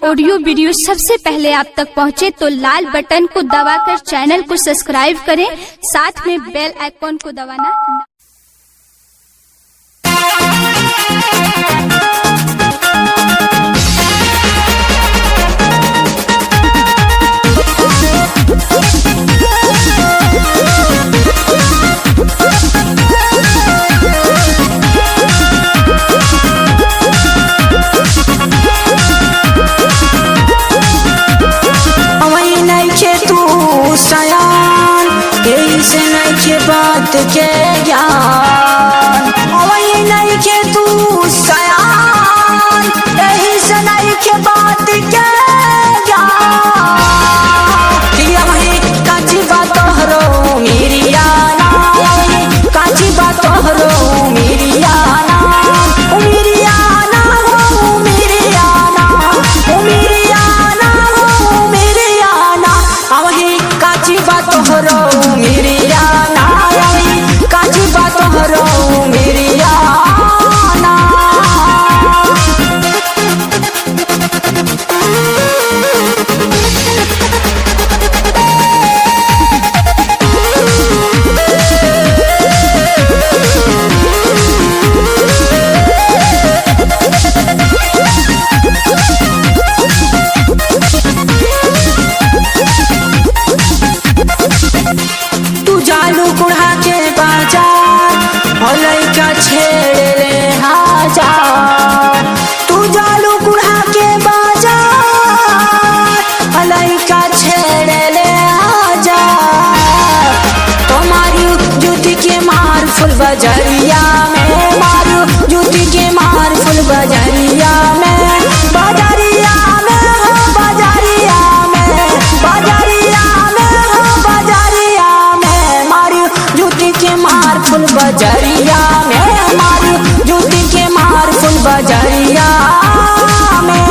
Audio video सबसे पहले आप तक पहुंचे तो लाल बटन को दबाकर चैनल को सब्सक्राइब करें, साथ में बेल आइकॉन को दबाना। बात के ज्ञान वही नहीं के तू सयान, यही से नहीं के बात के ज्ञान वही काची बात हरो मेरी आना, काची बात हरो मेरी आना, मेरी आना हो मेरी आना, मेरी आना हो मेरी आना वही काची बात हरो मेरी लइका छेड़ ले हजार, तू जालू कुढ़ा के बाजार, लइका छेड़ ले हजार, तुम्हारी जूती के मार फुल बजरिया में, मारू जूती के मार फुल बजरिया में, बजरिया में हो बजरिया में, बजरिया में हो बजरिया में, मारू जूती के मार फुल बजरिया में, मारू जूती के मार फुल बजरिया में।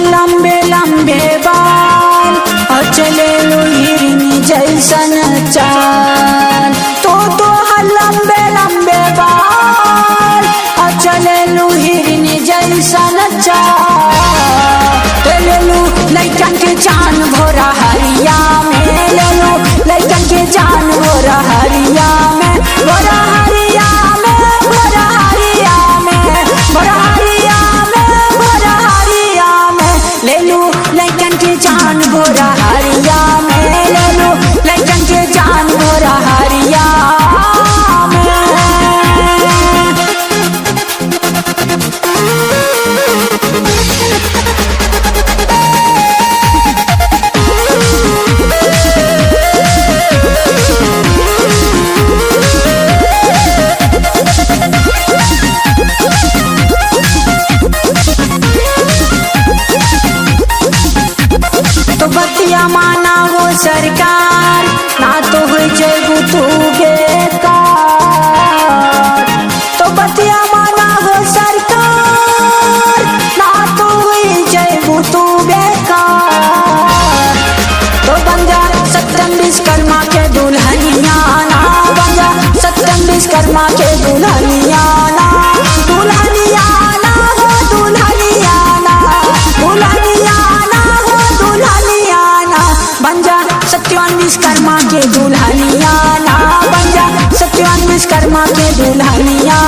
लंबे लंबे बाल और चले लो हिरनी जैसन चाल, तो लंबे लंबे बाल और चले लो हिरनी जैसन चाल, ले लो लइकन के जान भोरा हरिया में, ले लो लइकन के जान भोरा हरिया में, भोरा हरिया में, भोरा हरिया में, भोरा हरिया में, भोरा हरिया में, ले लो लइकन के जान भोरा हरिया में, ले लो लइकन के जान भोरा हरिया में। तो बतिया माना हो सरकार, ना तो हो जेबू तू बेकार, तो बतिया माना हो सरकार, ना तो हो जेबू तू बेकार, तो बन जा सत्यम विश्वकर्मा के दुल्हनिया ना, बन जा सत्यम विश्वकर्मा के दुल्हनिया ना, दुल्हनिया ना हो दुल्हनिया ना, दुल्हनिया ना हो दुल्हनिया ना, बन जा सत्यवान विश्वकर्मा के दुल्हनिया ना, बन जा सत्यवान विश्वकर्मा के दुल्हनिया।